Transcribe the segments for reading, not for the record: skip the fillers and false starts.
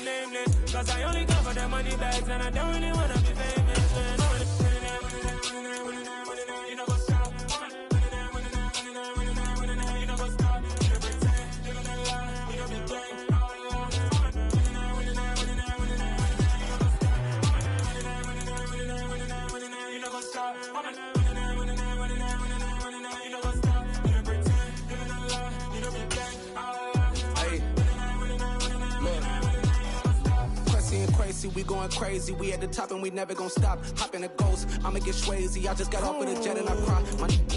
nameless. Cause I only come for the money bags and I don't really wanna be famous. You know what's up? You know what's up? You don't pretend, you don't lie, you don't be playing. You know what's up? We going crazy, we at the top and we never gonna stop. Hop in a ghost, I'ma get swayzy. I just got off with a jet and I cry.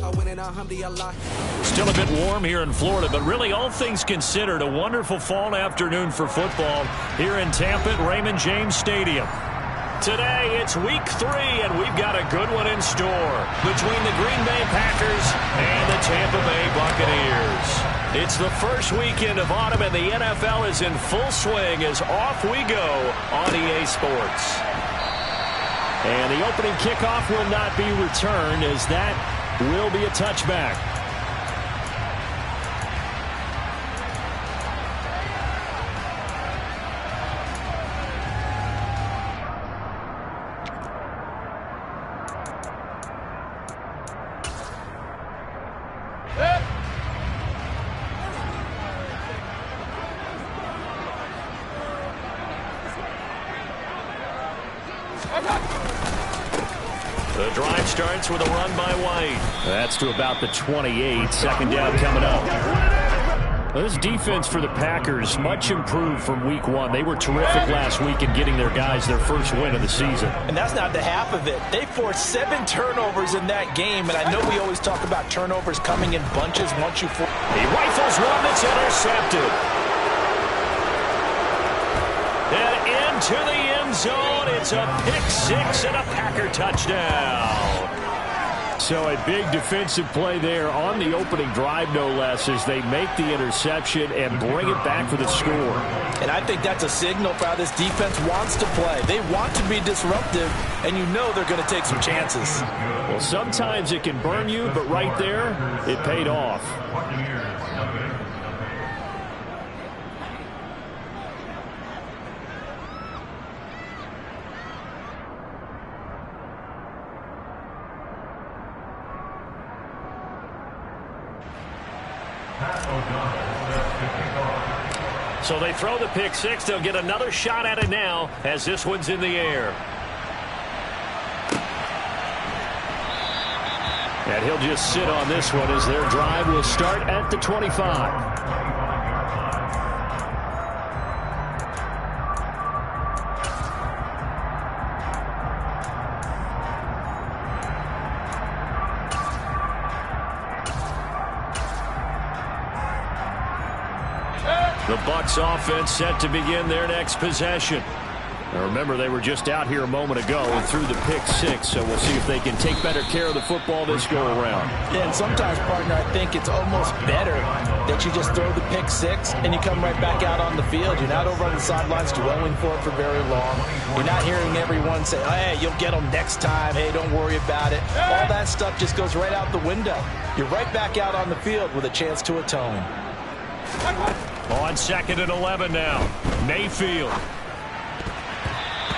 I win in a Humvee a lot. Still a bit warm here in Florida, but really all things considered, a wonderful fall afternoon for football here in Tampa at Raymond James Stadium. Today, it's week 3, and we've got a good one in store between the Green Bay Packers and the Tampa Bay Buccaneers. It's the first weekend of autumn, and the NFL is in full swing as off we go on EA Sports. And the opening kickoff will not be returned, as that will be a touchback. The drive starts with a run by White. That's to about the 28. Second down coming up. Well, this defense for the Packers, much improved from week 1. They were terrific last week in getting their guys their first win of the season. And that's not the half of it. They forced 7 turnovers in that game, and I know we always talk about turnovers coming in bunches once you force. He rifles one that's intercepted. And into the end zone. It's a pick 6 and a Packer touchdown. So a big defensive play there on the opening drive, no less, as they make the interception and bring it back for the score. And I think that's a signal for how this defense wants to play. They want to be disruptive, and you know they're going to take some chances. Well, sometimes it can burn you, but right there, it paid off. So they throw the pick 6. They'll get another shot at it now as this one's in the air. And he'll just sit on this one as their drive will start at the 25. The Bucs offense set to begin their next possession. Now remember, they were just out here a moment ago and threw the pick 6, so we'll see if they can take better care of the football this go-around. Yeah, and sometimes, partner, I think it's almost better that you just throw the pick 6 and you come right back out on the field. You're not over on the sidelines dwelling for it for very long. You're not hearing everyone say, hey, you'll get them next time. Hey, don't worry about it. All that stuff just goes right out the window. You're right back out on the field with a chance to atone. On 2nd and 11 now. Mayfield.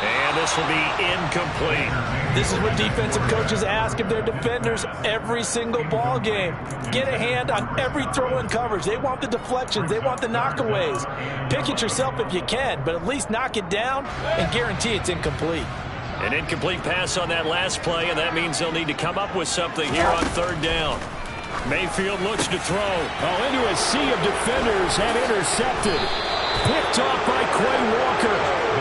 And this will be incomplete. This is what defensive coaches ask of their defenders every single ball game. Get a hand on every throw in coverage. They want the deflections. They want the knockaways. Pick it yourself if you can, but at least knock it down and guarantee it's incomplete. An incomplete pass on that last play, and that means they'll need to come up with something here on 3rd down. Mayfield looks to throw. Oh, into a sea of defenders and intercepted. Picked off by Quay Walker.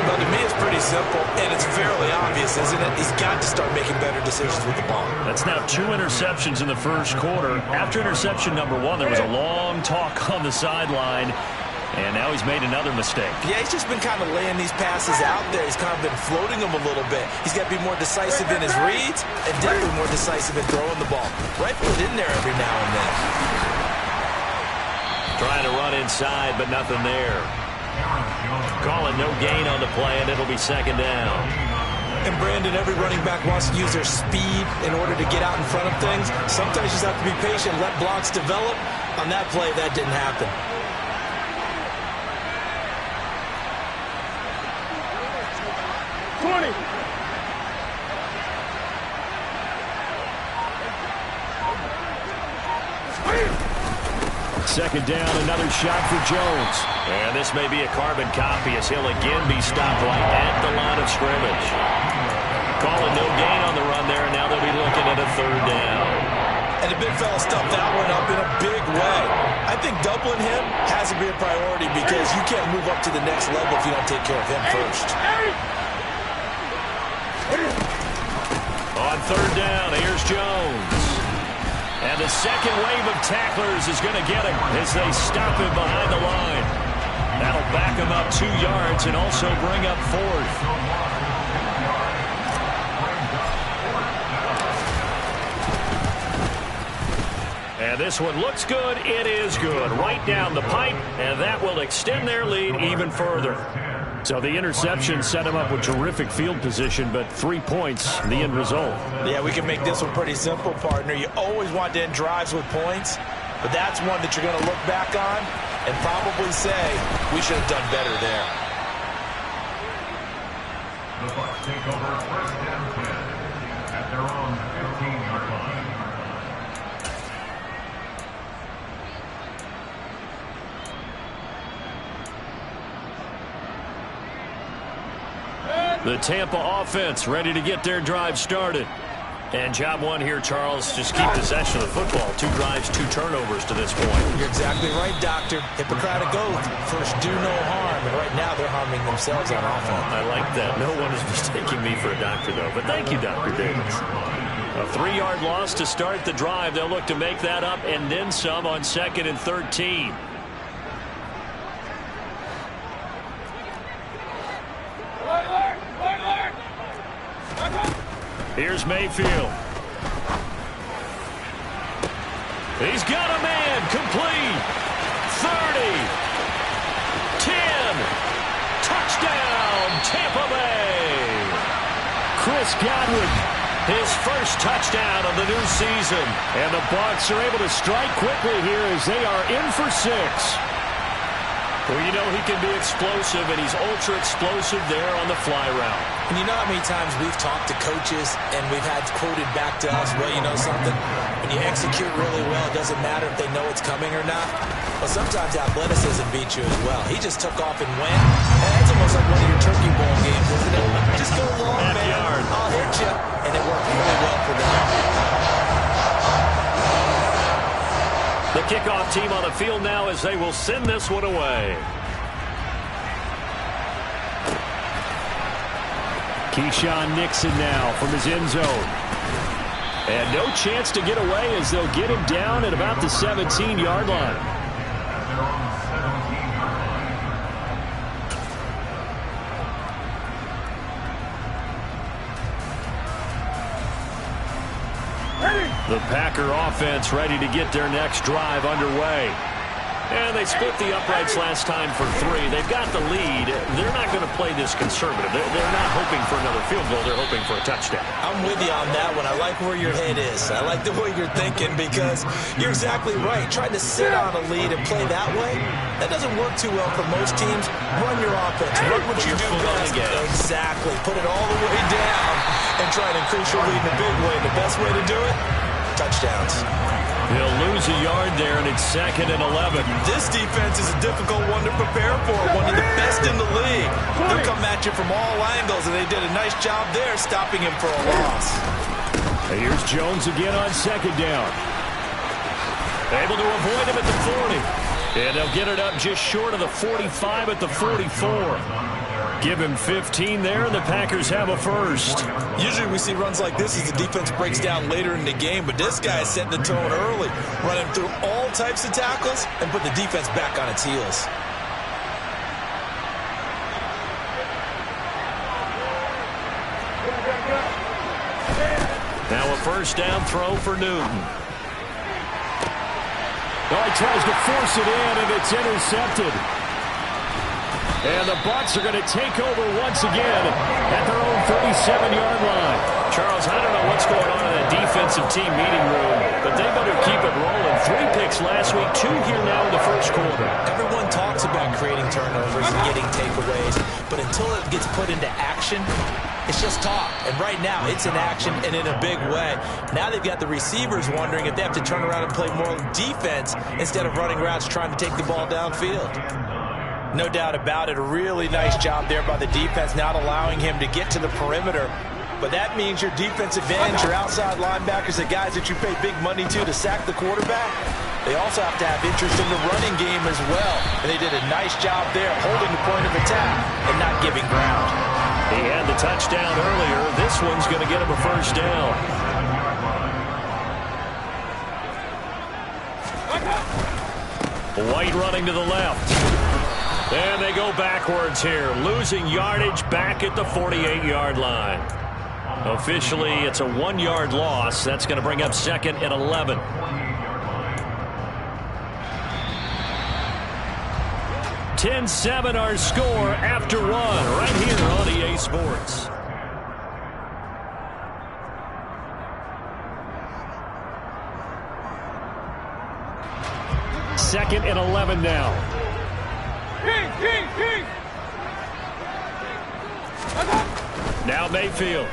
Well, to me, it's pretty simple, and it's fairly obvious, isn't it? He's got to start making better decisions with the ball. That's now 2 interceptions in the first quarter. After interception number 1, there was a long talk on the sideline. And now he's made another mistake. Yeah, he's just been kind of laying these passes out there. He's kind of been floating them a little bit. He's got to be more decisive in his reads and definitely more decisive in throwing the ball. Rifle it in there every now and then. Trying to run inside, but nothing there. Call it no gain on the play, and it'll be 2nd down. And, Brandon, every running back wants to use their speed in order to get out in front of things. Sometimes you just have to be patient, let blocks develop. On that play, that didn't happen. 20. Second down, another shot for Jones. And this may be a carbon copy as he'll again be stopped right at the line of scrimmage. Calling no gain on the run there, and now they'll be looking at a third down. And the big fella stuffed that one up in a big way. I think doubling him has to be a priority because you can't move up to the next level if you don't take care of him first. On third down, here's Jones. And the second wave of tacklers is going to get him as they stop him behind the line. That'll back him up 2 yards and also bring up fourth. And this one looks good. It is good. Right down the pipe, and that will extend their lead even further. So the interception set him up with terrific field position, but 3 points, the end result. Yeah, we can make this one pretty simple, partner. You always want to end drives with points, but that's one that you're going to look back on and probably say, we should have done better there. The Bucs take over first and 10 at their own 15-yard line. The Tampa offense ready to get their drive started. And job one here, Charles, just keep possession of the football. 2 drives, 2 turnovers to this point. You're exactly right, Doctor. Hippocratic oath. First, do no harm. And right now, they're harming themselves on offense. I like that. No one is mistaking me for a doctor, though. But thank you, Dr. Davis. A 3-yard loss to start the drive. They'll look to make that up and then some on 2nd and 13. Here's Mayfield. He's got a man. Complete. 30. 10. Touchdown, Tampa Bay. Chris Godwin, his first touchdown of the new season. And the Bucs are able to strike quickly here as they are in for 6. Well, you know he can be explosive, and he's ultra-explosive there on the fly route. And you know how many times we've talked to coaches and we've had quoted back to us, well, you know something? When you execute really well, it doesn't matter if they know it's coming or not. Well, sometimes athleticism beats you as well. He just took off and went. And it's almost like one of your turkey bowl games, isn't it? Just go long, man. Yard. I'll hit you. And it worked really well for them. The kickoff team on the field now as they will send this one away. Keyshawn Nixon now from his end zone. And no chance to get away as they'll get him down at about the 17-yard line. The Packer offense ready to get their next drive underway. And they split the uprights last time for 3. They've got the lead. They're not going to play this conservative. They're not hoping for another field goal. They're hoping for a touchdown. I'm with you on that one. I like where your head is. I like the way you're thinking because you're exactly right. Trying to sit on a lead and play that way, that doesn't work too well for most teams. Run your offense. Run what you do best. Exactly. Put it all the way down and try to increase your lead in a big way. The best way to do it? Touchdowns. He'll lose a yard there, and it's 2nd and 11. This defense is a difficult one to prepare for, one of the best in the league. They'll come at you from all angles, and they did a nice job there stopping him for a loss. Here's Jones again on 2nd down. Able to avoid him at the 40. And they'll get it up just short of the 45 at the 44. Give him 15 there, and the Packers have a first. Usually we see runs like this as the defense breaks down later in the game, but this guy is setting the tone early, running through all types of tackles and put the defense back on its heels. Now a first down throw for Newton. Oh, he tries to force it in, and it's intercepted. And the Bucs are going to take over once again at their own 37-yard line. Charles, I don't know what's going on in that defensive team meeting room, but they better keep it rolling. 3 picks last week, 2 here now in the first quarter. Everyone talks about creating turnovers and getting takeaways, but until it gets put into action, it's just talk. And right now, it's in action and in a big way. Now they've got the receivers wondering if they have to turn around and play more defense instead of running routes trying to take the ball downfield. No doubt about it, a really nice job there by the defense, not allowing him to get to the perimeter. But that means your defensive ends, your outside linebackers, the guys that you pay big money to sack the quarterback, they also have to have interest in the running game as well. And they did a nice job there, holding the point of attack and not giving ground. He had the touchdown earlier. This one's going to get him a first down. White running to the left. And they go backwards here, losing yardage back at the 48-yard line. Officially, it's a 1-yard loss. That's going to bring up 2nd and 11. (10-7) our score after 1 right here on EA Sports. Second and 11 now. Now Mayfield.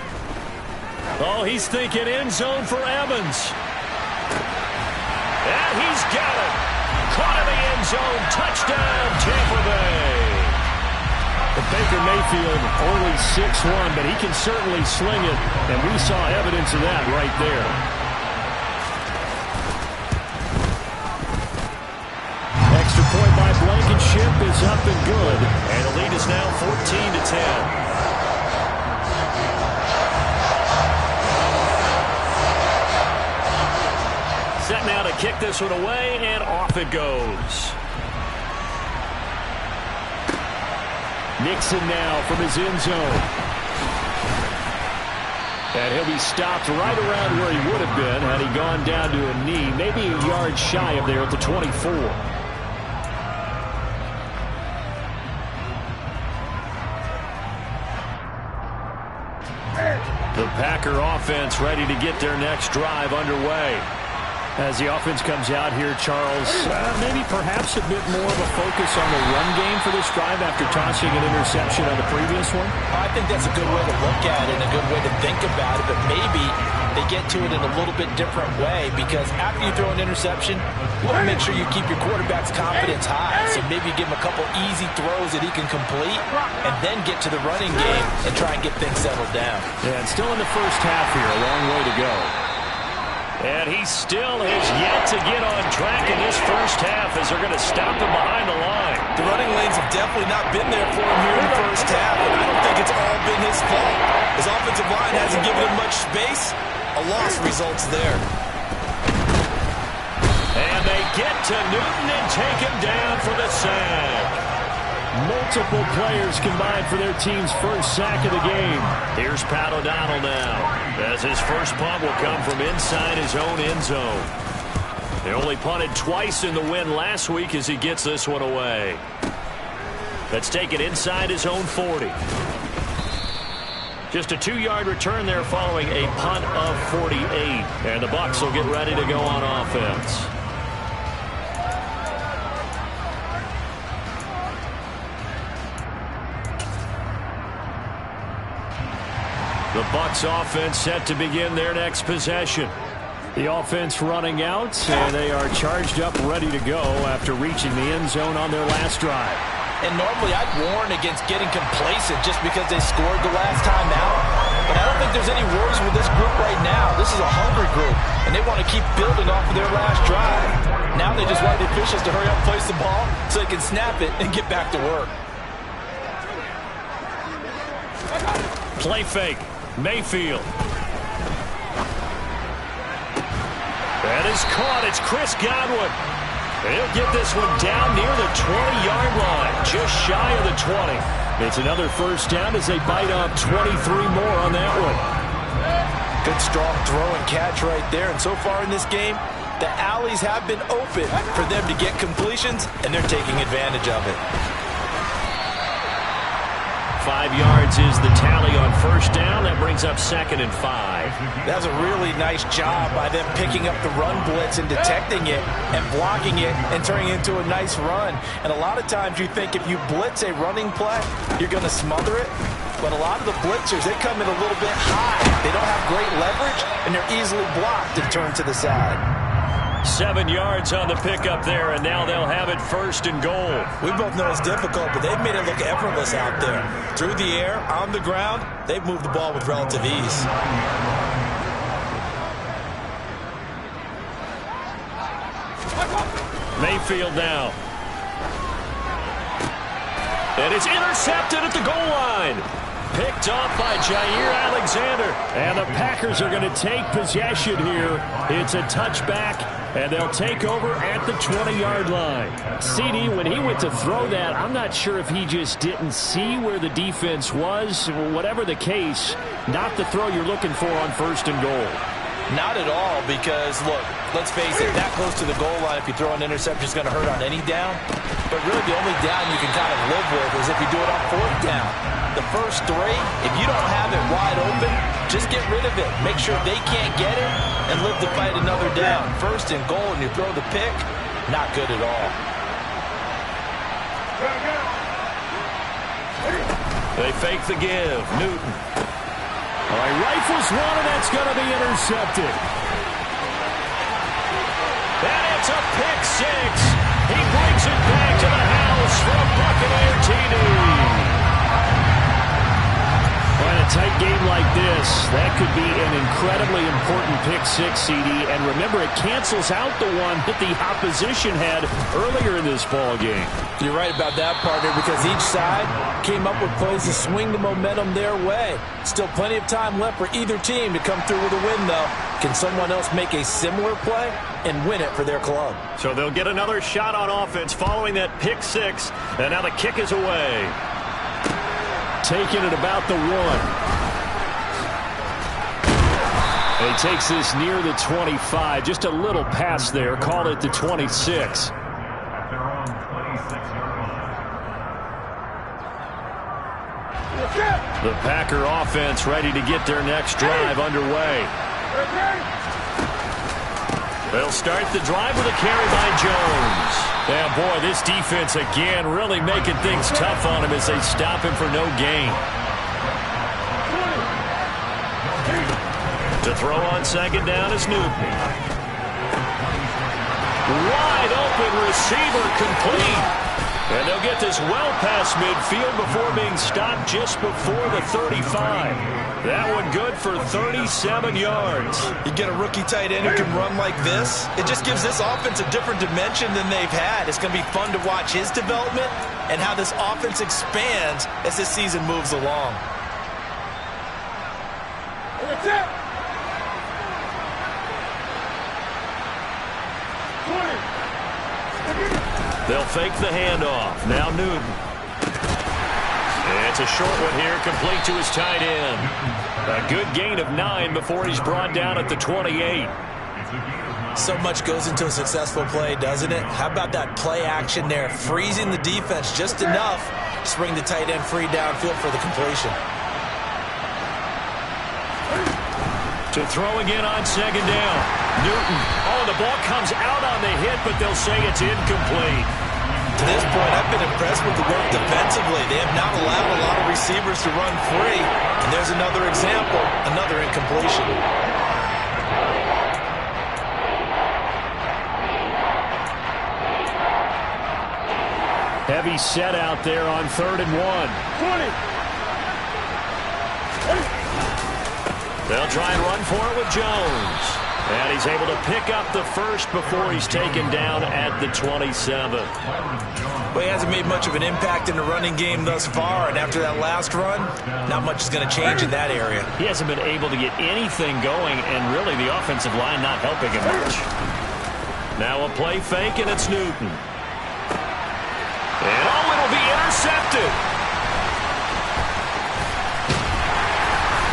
Oh, he's thinking end zone for Evans. And he's got it. Caught in the end zone. Touchdown, Tampa Bay. Baker Mayfield only 6'1", but he can certainly sling it, and we saw evidence of that right there. Extra point by Blankenship is up and good, and the lead is now 14-10. Set now to kick this one away, and off it goes. Nixon now from his end zone. And he'll be stopped right around where he would have been had he gone down to a knee, maybe a yard shy of there at the 24. The Packer offense ready to get their next drive underway. As the offense comes out here, Charles, maybe perhaps a bit more of a focus on the run game for this drive after tossing an interception on the previous one? I think that's a good way to look at it and a good way to think about it, but maybe they get to it in a little bit different way, because after you throw an interception, you want to make sure you keep your quarterback's confidence high. So maybe you give him a couple easy throws that he can complete and then get to the running game and try and get things settled down. Yeah, and still in the first half here, a long way to go. And he still has yet to get on track in this first half as they're going to stop him behind the line. The running lanes have definitely not been there for him here in the first half, and I don't think it's all been his fault. His offensive line hasn't given him much space. A loss results there. And they get to Newton and take him down for the sack. Multiple players combined for their team's first sack of the game. Here's Pat O'Donnell now, as his first punt will come from inside his own end zone. They only punted twice in the win last week as he gets this one away. Let's take it inside his own 40. Just a 2-yard return there following a punt of 48. And the Bucs will get ready to go on offense. The Bucs offense set to begin their next possession. The offense running out, and they are charged up, ready to go after reaching the end zone on their last drive. And normally I'd warn against getting complacent just because they scored the last time out. But I don't think there's any worries with this group right now. This is a hungry group, and they want to keep building off of their last drive. Now they just want the officials to hurry up and place the ball so they can snap it and get back to work. Play fake. Mayfield. That is caught. It's Chris Godwin. He'll get this one down near the 20-yard line, just shy of the 20. It's another first down as they bite off 23 more on that one. Good strong throw and catch right there. And so far in this game, the alleys have been open for them to get completions, and they're taking advantage of it. 5 yards is the tally on first down. That brings up 2nd and 5. That's a really nice job by them picking up the run blitz and detecting it and blocking it and turning it into a nice run. And a lot of times you think if you blitz a running play, you're going to smother it. But a lot of the blitzers, they come in a little bit high. They don't have great leverage, and they're easily blocked and turned to the side. 7 yards on the pickup there, and now they'll have it 1st and goal. We both know it's difficult, but they've made it look effortless out there. Through the air, on the ground, they've moved the ball with relative ease. Mayfield now. And it's intercepted at the goal line. Picked off by Jair Alexander. And the Packers are going to take possession here. It's a touchback, and they'll take over at the 20-yard line. CD, when he went to throw that, I'm not sure if he just didn't see where the defense was. Whatever the case, not the throw you're looking for on 1st and goal. Not at all, because, look, let's face it, that close to the goal line, if you throw an interception, it's going to hurt on any down. But really, the only down you can kind of live with is if you do it on 4th down. The first 3, if you don't have it wide open, just get rid of it. Make sure they can't get it and live to fight another down. 1st and goal, and you throw the pick, not good at all. They fake the give. Newton. All right, rifles one, and that's going to be intercepted. And it's a pick 6. He brings it back to the house for a Buccaneer TD. Well, in a tight game like this, that could be an incredibly important pick 6, CD. And remember, it cancels out the one that the opposition had earlier in this ball game. You're right about that, partner, because each side came up with plays to swing the momentum their way. Still plenty of time left for either team to come through with a win, though. Can someone else make a similar play and win it for their club? So they'll get another shot on offense following that pick 6. And now the kick is away. Taking it about the 1. And he takes this near the 25. Just a little pass there. Call it the 26. The Packer offense ready to get their next drive underway. They'll start the drive with a carry by Jones. Yeah, boy, this defense again really making things tough on him as they stop him for no gain. To throw on 2nd down is Newton. Wide open receiver complete. And they'll get this well past midfield before being stopped just before the 35. That one good for 37 yards. You get a rookie tight end who can run like this. It just gives this offense a different dimension than they've had. It's going to be fun to watch his development and how this offense expands as this season moves along. That's it. 20. They'll fake the handoff. Now Newton. It's a short one here, complete to his tight end. A good gain of 9 before he's brought down at the 28. So much goes into a successful play, doesn't it? How about that play action there, freezing the defense just enough to bring the tight end free downfield for the completion. To throw again on 2nd down. Newton. Oh, the ball comes out on the hit, but they'll say it's incomplete. To this point, I've been impressed with the work defensively. They have not allowed a lot of receivers to run free. And there's another example, another incompletion. Heavy set out there on 3rd and 1. 20. They'll try and run for it with Jones. And he's able to pick up the first before he's taken down at the 27. Well, he hasn't made much of an impact in the running game thus far, and after that last run, not much is going to change in that area. He hasn't been able to get anything going, and really the offensive line not helping him much. Now a play fake, and it's Newton. And oh, it'll be intercepted.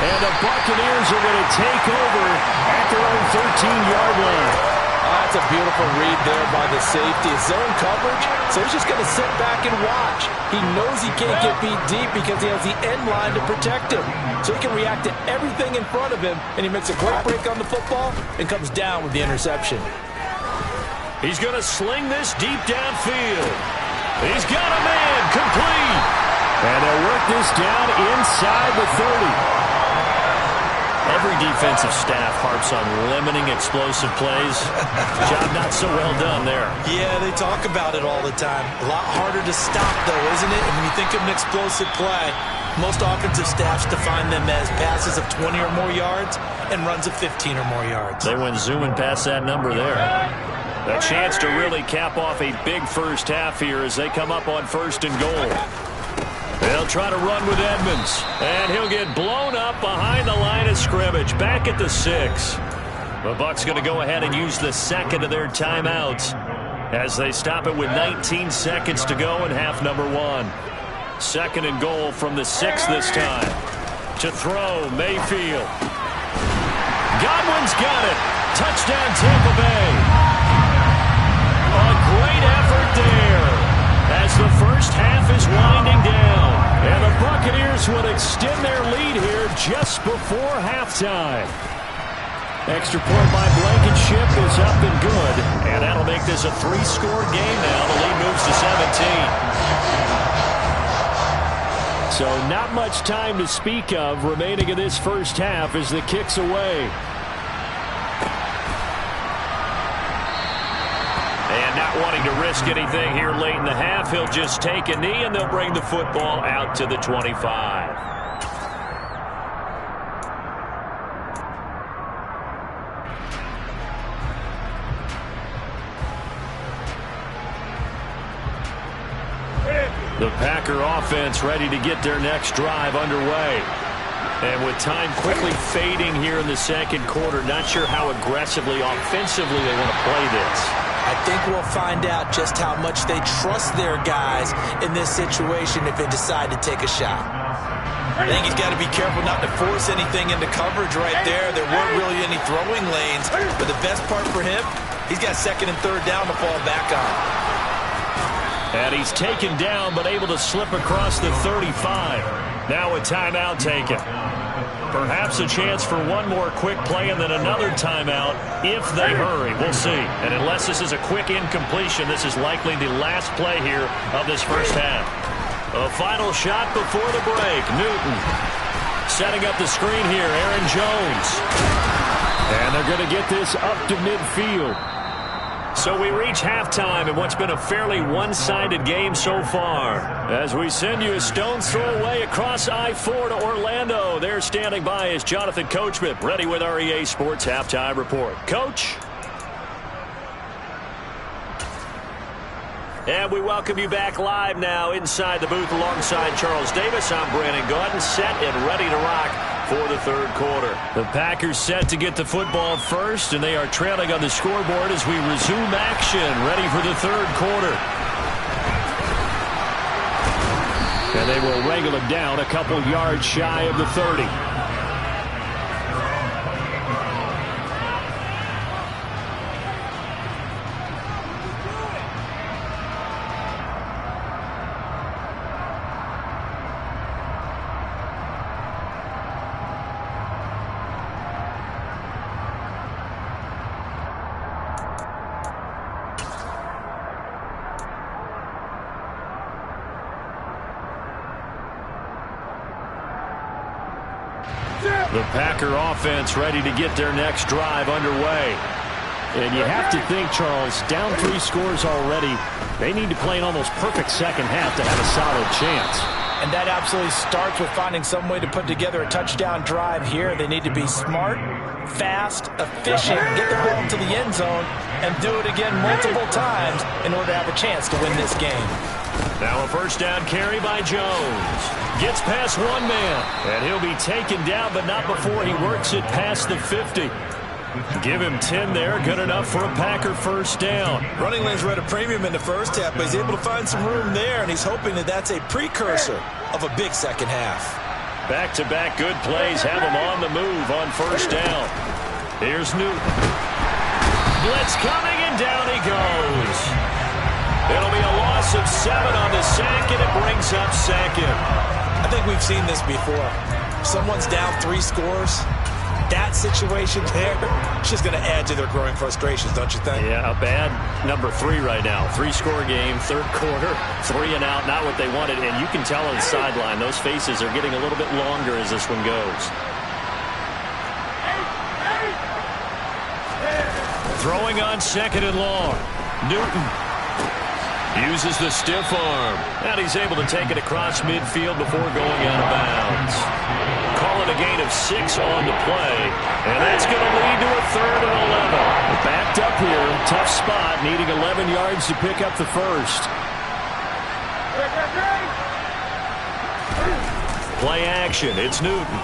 And the Buccaneers are going to take over at their own 13-yard line. That's That's a beautiful read there by the safety. It's zone coverage, so he's just going to sit back and watch. He knows he can't get beat deep because he has the end line to protect him. So he can react to everything in front of him, and he makes a great break on the football and comes down with the interception. He's going to sling this deep downfield. He's got a man complete. And they'll work this down inside the 30. Every defensive staff harps on limiting explosive plays. Job not so well done there. Yeah, they talk about it all the time. A lot harder to stop, though, isn't it? And when you think of an explosive play, most offensive staffs define them as passes of 20 or more yards and runs of 15 or more yards. They went zooming past that number there. A chance to really cap off a big first half here as they come up on 1st and goal. They'll try to run with Edmonds, and he'll get blown up behind the line of scrimmage, back at the 6. The Bucs going to go ahead and use the second of their timeouts as they stop it with 19 seconds to go in half number 1. 2nd and goal from the 6 this time. To throw, Mayfield. Godwin's got it. Touchdown, Tampa Bay. A great effort there as the first half is winding down. And the Buccaneers will extend their lead here just before halftime. Extra point by Blankenship is up and good. And that'll make this a 3-score game now. The lead moves to 17. So not much time to speak of remaining in this first half as the kick's away. And not wanting to risk anything here late in the half, he'll just take a knee and they'll bring the football out to the 25. The Packer offense ready to get their next drive underway. And with time quickly fading here in the 2nd quarter, not sure how aggressively, offensively they want to play this. I think we'll find out just how much they trust their guys in this situation if they decide to take a shot. I think he's got to be careful not to force anything into coverage right there. There weren't really any throwing lanes, but the best part for him, he's got 2nd and 3rd down to fall back on. And he's taken down, but able to slip across the 35. Now a timeout taken. Perhaps a chance for one more quick play and then another timeout if they hurry. We'll see. And unless this is a quick incompletion, this is likely the last play here of this first half. A final shot before the break. Newton setting up the screen here. Aaron Jones. And they're going to get this up to midfield. So we reach halftime in what's been a fairly one-sided game so far. As we send you a stone's throw away across I-4 to Orlando. There standing by is Jonathan Coachman, ready with our EA Sports Halftime Report. Coach? And we welcome you back live now inside the booth alongside Charles Davis. I'm Brandon Gaudin, set and ready to rock for the 3rd quarter. The Packers set to get the football first, and they are trailing on the scoreboard as we resume action, ready for the 3rd quarter. And they will wrangle it down a couple yards shy of the 30. The Packer offense ready to get their next drive underway. And you have to think, Charles, down 3 scores already, they need to play an almost perfect second half to have a solid chance. And that absolutely starts with finding some way to put together a touchdown drive here. They need to be smart, fast, efficient, get the ball into the end zone, and do it again multiple times in order to have a chance to win this game. Now a first down carry by Jones. Gets past one man, and he'll be taken down, but not before he works it past the 50. Give him 10 there, good enough for a Packer first down. Running lanes were at a premium in the first half, but he's able to find some room there, and he's hoping that that's a precursor of a big second half. Back-to-back good plays have him on the move on first down. Here's Newton. Blitz coming, and and down he goes. It'll be a loss of 7 on the sack, and it brings up second. I think we've seen this before. Someone's down 3 scores. That situation there, it's just going to add to their growing frustrations, don't you think? Yeah, a bad number 3 right now. 3-score game, third quarter, 3 and out, not what they wanted. And you can tell on the sideline, those faces are getting a little bit longer as this one goes. Throwing on 2nd and long. Newton uses the stiff arm. And he's able to take it across midfield before going out of bounds. Call it a gain of 6 on the play. And that's going to lead to a 3rd and 11. Backed up here. Tough spot. Needing 11 yards to pick up the first. Play action. It's Newton.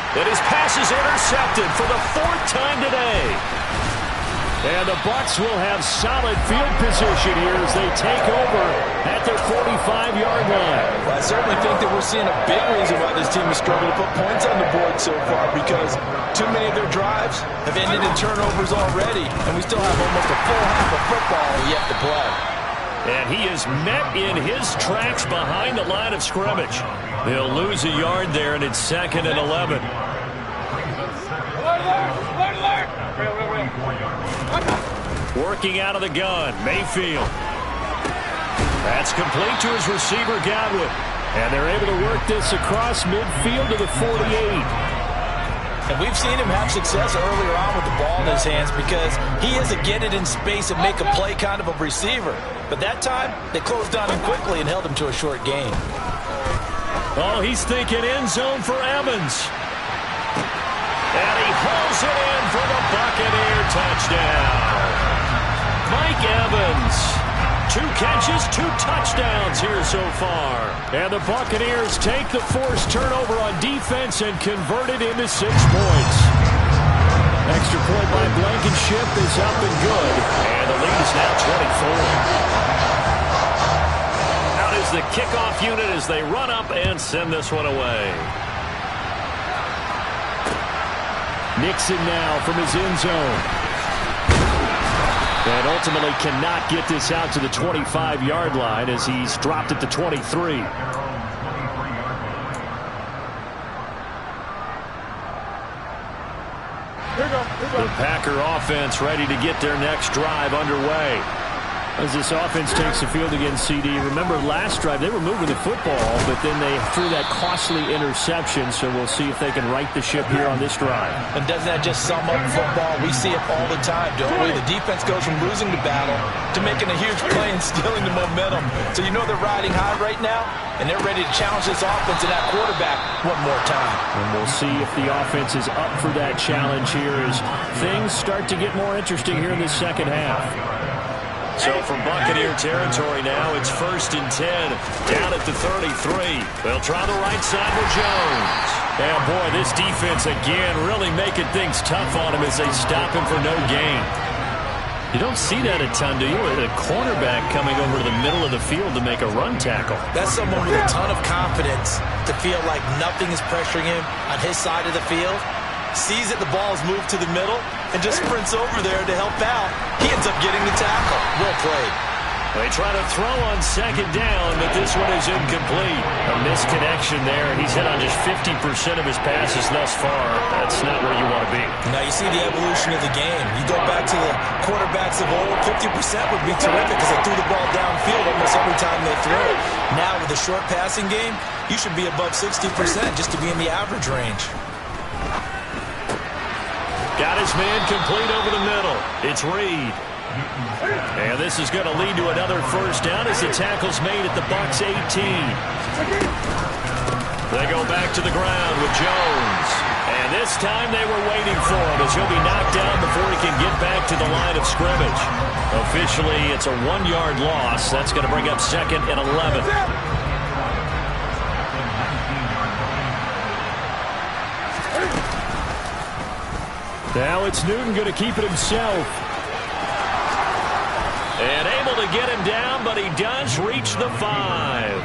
And his pass is intercepted for the 4th time today. And the Bucs will have solid field position here as they take over at their 45-yard line. Well, I certainly think that we're seeing a big reason why this team has struggled to put points on the board so far, because too many of their drives have ended in turnovers already, and we still have almost a full half of football yet to play. And he is met in his tracks behind the line of scrimmage. They'll lose a yard there, and it's 2nd and 11. Working out of the gun, Mayfield. That's complete to his receiver, Godwin. And they're able to work this across midfield to the 48. And we've seen him have success earlier on with the ball in his hands because he is a get it in space and make a play kind of a receiver. But that time, they closed on him quickly and held him to a short gain. Oh, he's thinking end zone for Evans. And he hauls it in for the Buccaneer touchdown. Mike Evans, 2 catches, 2 touchdowns here so far. And the Buccaneers take the forced turnover on defense and convert it into 6 points. Extra point by Blankenship is up and good. And the lead is now 24. Out is the kickoff unit as they run up and send this one away. Nixon now from his end zone. And ultimately cannot get this out to the 25-yard line as he's dropped it to 23. The Packer offense ready to get their next drive underway. As this offense takes the field against CD. Remember last drive they were moving the football, but then they threw that costly interception, so we'll see if they can right the ship here on this drive. And doesn't that just sum up football? We see it all the time, don't we? The defense goes from losing the battle to making a huge play and stealing the momentum. So you know they're riding high right now, and they're ready to challenge this offense and that quarterback one more time. And we'll see if the offense is up for that challenge here as things start to get more interesting here in the second half. So from Buccaneer territory now, it's 1st and 10, down at the 33. They'll try the right side with Jones. And boy, this defense again really making things tough on him as they stop him for no gain. You don't see that a ton, do you? A cornerback coming over to the middle of the field to make a run tackle. That's someone with a ton of confidence to feel like nothing is pressuring him on his side of the field. Sees that the ball is moved to the middle and just sprints over there to help out. He ends up getting the tackle. Well played. They try to throw on 2nd down, but this one is incomplete. A misconnection there. He's hit on just 50% of his passes thus far. That's not where you want to be. Now you see the evolution of the game. You go back to the quarterbacks of old, 50% would be terrific because they threw the ball downfield almost every time they threw it. Now with the short passing game, you should be above 60% just to be in the average range. Got his man complete over the middle. It's Reed. And this is going to lead to another first down as the tackle's made at the Bucs 18. They go back to the ground with Jones. And this time they were waiting for him as he'll be knocked down before he can get back to the line of scrimmage. Officially, it's a 1-yard loss. That's going to bring up 2nd and 11. Now it's Newton going to keep it himself. And able to get him down, but he does reach the 5.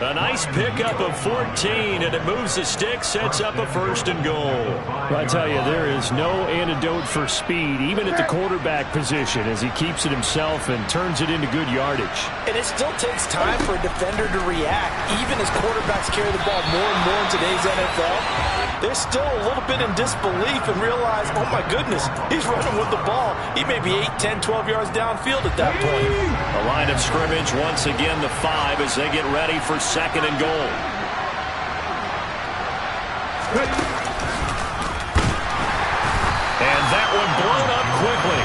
A nice pickup of 14, and it moves the stick, sets up a 1st and goal. Well, I tell you, there is no antidote for speed, even at the quarterback position, as he keeps it himself and turns it into good yardage. And it still takes time for a defender to react. Even as quarterbacks carry the ball more and more in today's NFL, they're still a little bit in disbelief and realize, oh my goodness, he's running with the ball. He may be 8, 10, 12 yards downfield at that point. The line of scrimmage, once again, the 5 as they get ready for 2nd and goal. And that one blown up quickly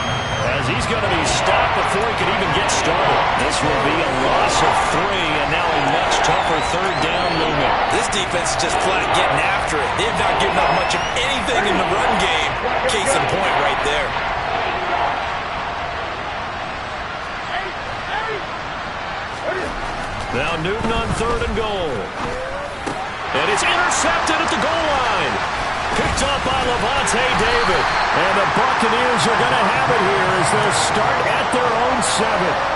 as he's going to be stopped before he can even get started. This will be a loss of 3, and now a much tougher 3rd down looming. This defense is just flat getting after it. They have not given up much of anything in the run game. Case in point right there. Now Newton on 3rd and goal. And it's intercepted at the goal line. Picked up by Levante David. And the Buccaneers are going to have it here as they'll start at their own 7.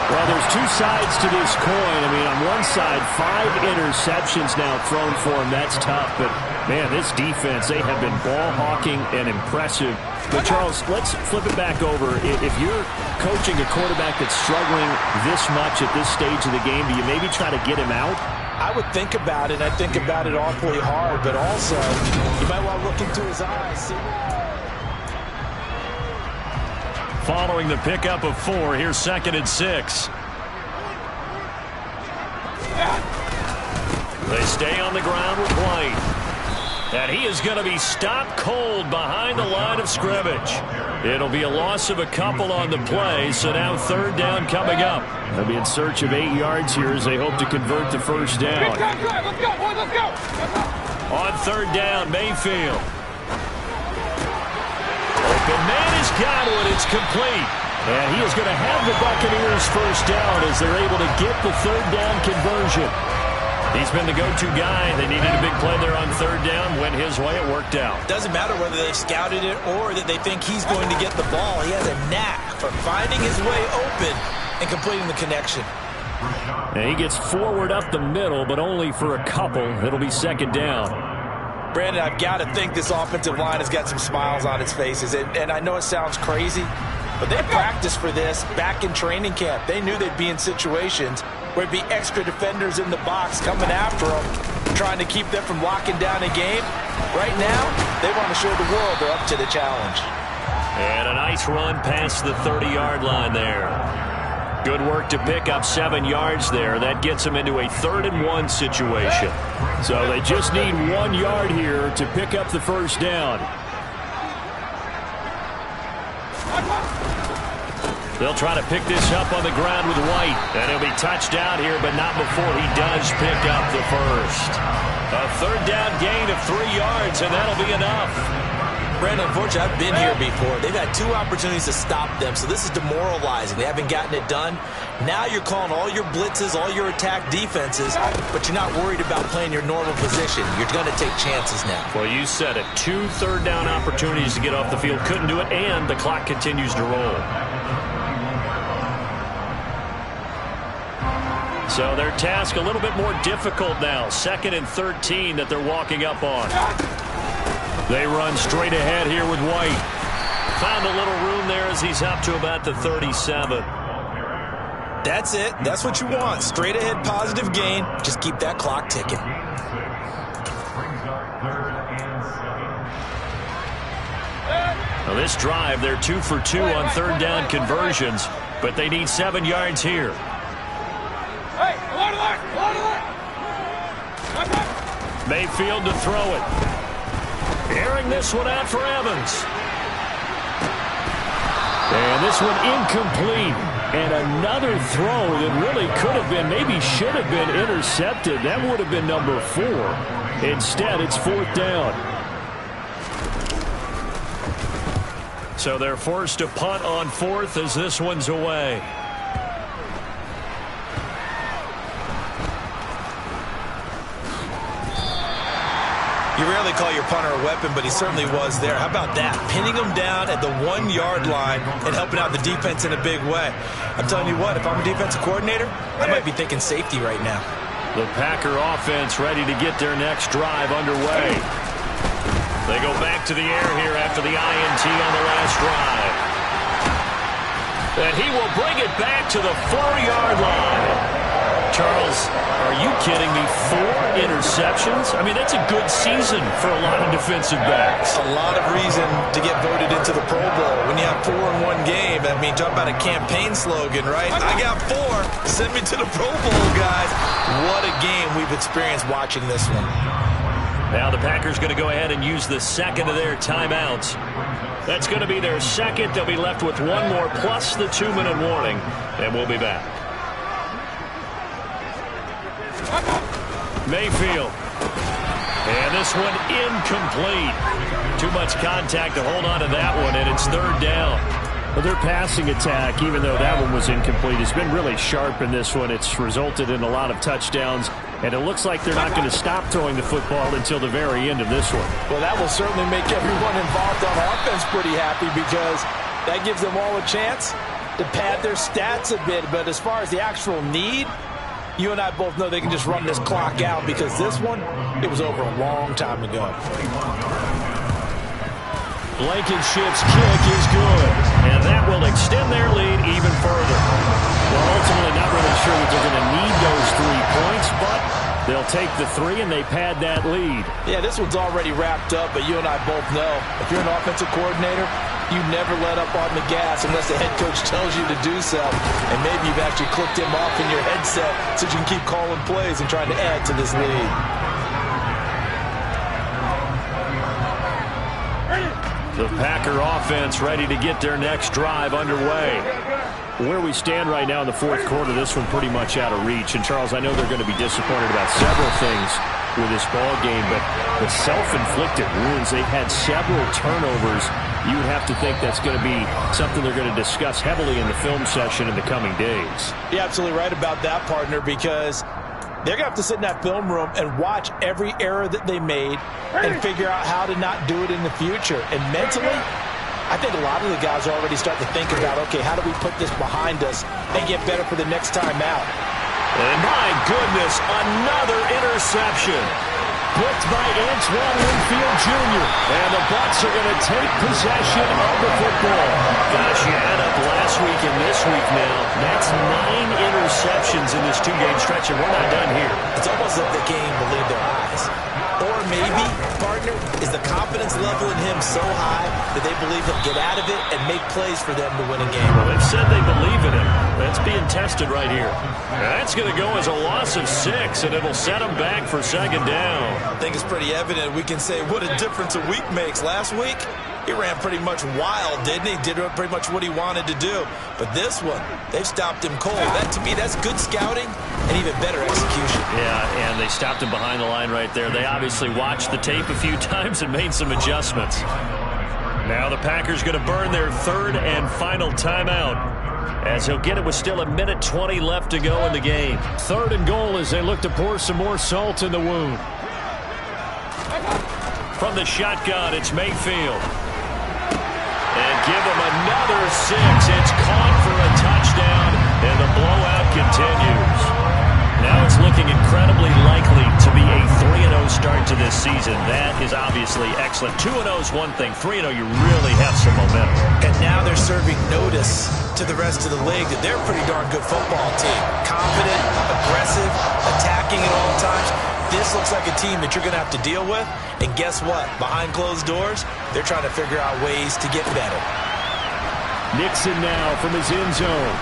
Well, there's 2 sides to this coin. I mean, on one side, 5 interceptions now thrown for him. That's tough. But, man, this defense, they have been ball hawking and impressive. But, Charles, let's flip it back over. If you're coaching a quarterback that's struggling this much at this stage of the game, do you maybe try to get him out? I would think about it. I think about it awfully hard. But also, you might want to look into his eyes. Following the pickup of 4, here's 2nd and 6. They stay on the ground with White. And he is going to be stopped cold behind the line of scrimmage. It'll be a loss of a couple on the play, so now 3rd down coming up. They'll be in search of 8 yards here as they hope to convert the 1st down. Let's go, boys, let's go. On 3rd down, Mayfield. Open man has got one. It's complete. And he is going to have the Buccaneers 1st down as they're able to get the 3rd down conversion. He's been the go-to guy. They needed a big play there on 3rd down. Went his way. It worked out. Doesn't matter whether they've scouted it or that they think he's going to get the ball. He has a knack for finding his way open and completing the connection. And he gets forward up the middle, but only for a couple. It'll be 2nd down. Brandon, I've got to think this offensive line has got some smiles on its faces. And I know it sounds crazy, but they practiced for this back in training camp. They knew they'd be in situations where it'd be extra defenders in the box coming after them, trying to keep them from locking down a game. Right now, they want to show the world they're up to the challenge. And a nice run past the 30-yard line there. Good work to pick up 7 yards there. That gets them into a 3rd and 1 situation. So they just need 1 yard here to pick up the 1st down. They'll try to pick this up on the ground with White. And he'll be touched out here, but not before he does pick up the 1st. A 3rd down gain of 3 yards, and that'll be enough. Brandon, unfortunately, I've been here before. They've had 2 opportunities to stop them, so this is demoralizing. They haven't gotten it done. Now you're calling all your blitzes, all your attack defenses, but you're not worried about playing your normal position. You're going to take chances now. Well, you said it. 2 3rd down opportunities to get off the field. Couldn't do it, and the clock continues to roll. So their task a little bit more difficult now. 2nd and 13 that they're walking up on. They run straight ahead here with White. Found a little room there as he's up to about the 37. That's it. That's what you want. Straight ahead positive gain. Just keep that clock ticking. Now this drive, they're 2 for 2 on 3rd down conversions, but they need 7 yards here. Mayfield to throw it. Airing this one out for Evans. And this one incomplete. And another throw that really could have been, maybe should have been intercepted. That would have been number 4. Instead, it's 4th down. So they're forced to punt on 4th as this one's away. You rarely call your punter a weapon, but he certainly was there. How about that? Pinning him down at the 1 yard line and helping out the defense in a big way. I'm telling you what, if I'm a defensive coordinator, I might be thinking safety right now. The Packer offense ready to get their next drive underway. They go back to the air here after the INT on the last drive. And he will bring it back to the 4-yard line. Charles, are you kidding me? 4 interceptions? I mean, that's a good season for a lot of defensive backs. A lot of reason to get voted into the Pro Bowl. When you have 4 in one game, I mean, talk about a campaign slogan, right? I got 4. Send me to the Pro Bowl, guys. What a game we've experienced watching this one. Now the Packers going to go ahead and use the second of their timeouts. That's going to be their second. They'll be left with 1 more plus the 2-minute warning, and we'll be back. Mayfield. And this one incomplete. Too much contact to hold on to that one, and it's 3rd down. Well, their passing attack, even though that one was incomplete, has been really sharp in this one. It's resulted in a lot of touchdowns, and it looks like they're not going to stop throwing the football until the very end of this one. Well, that will certainly make everyone involved on offense pretty happy because that gives them all a chance to pad their stats a bit. But as far as the actual need, you and I both know they can just run this clock out because this one, it was over a long time ago. Blankenship's kick is good, and that will extend their lead even further. Well, ultimately not really sure that they're going to need those 3 points, but they'll take the 3 and they pad that lead. Yeah, this one's already wrapped up, but you and I both know if you're an offensive coordinator, you never let up on the gas unless the head coach tells you to do so. And maybe you've actually clicked him off in your headset so you can keep calling plays and trying to add to this lead. The Packer offense ready to get their next drive underway. Where we stand right now in the 4th quarter, this one pretty much out of reach. And, Charles, I know they're going to be disappointed about several things with this ball game, but the self-inflicted wounds, they've had several turnovers. You would have to think that's going to be something they're going to discuss heavily in the film session in the coming days. You're absolutely right about that, partner, because they're going to have to sit in that film room and watch every error that they made and figure out how to not do it in the future. And mentally, I think a lot of the guys are already starting to think about, okay, how do we put this behind us and get better for the next time out? And my goodness, another interception. Blocked by Antoine Winfield Jr. And the Bucs are going to take possession of the football. Gosh, you add up last week and this week now. That's 9 interceptions in this 2-game stretch, and we're not done here. It's almost like they can't even believe their eyes. Or maybe, partner, is the confidence level in him so high that they believe he'll get out of it and make plays for them to win a game. Well, they've said they believe in him. That's being tested right here. That's going to go as a loss of 6, and it'll set them back for 2nd down. I think it's pretty evident. We can say what a difference a week makes. Last week, he ran pretty much wild, didn't he? Did pretty much what he wanted to do. But this one, they stopped him cold. That, to me, that's good scouting and even better execution. Yeah, and they stopped him behind the line right there. They obviously watched the tape a few times and made some adjustments. Now the Packers going to burn their 3rd and final timeout, as he'll get it with still 1:20 left to go in the game. 3rd and goal as they look to pour some more salt in the wound. From the shotgun, it's Mayfield. And give him another 6. It's caught for a touchdown, and the blowout continues. Now it's looking incredibly likely to be a 3-0 start to this season. That is obviously excellent. 2-0 is one thing. 3-0, you really have some momentum. And now they're serving notice to the rest of the league that they're a pretty darn good football team. Confident, aggressive, attacking at all times. This looks like a team that you're going to have to deal with. And guess what? Behind closed doors, they're trying to figure out ways to get better. Nixon now from his end zone.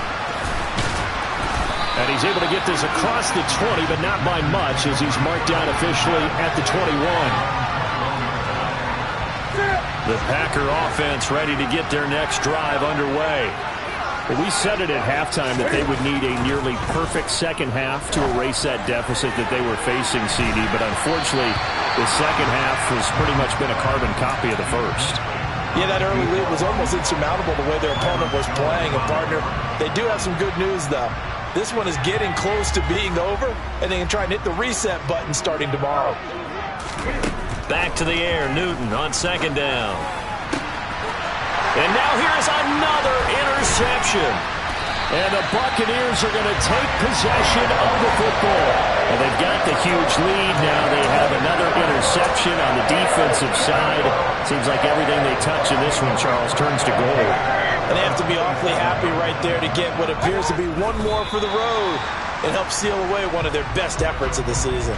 And he's able to get this across the 20, but not by much, as he's marked down officially at the 21. The Packer offense ready to get their next drive underway. Well, we said it at halftime that they would need a nearly perfect second half to erase that deficit that they were facing, CD. But unfortunately, the second half has pretty much been a carbon copy of the first. Yeah, that early lead was almost insurmountable the way their opponent was playing. And, partner, they do have some good news, though. This one is getting close to being over, and they can try and hit the reset button starting tomorrow. Back to the air, Newton on 2nd down. And now here's another interception. And the Buccaneers are going to take possession of the football. And they've got the huge lead now. They have another interception on the defensive side. Seems like everything they touch in this one, Charles, turns to gold. And they have to be awfully happy right there to get what appears to be one more for the road. It helps seal away one of their best efforts of the season.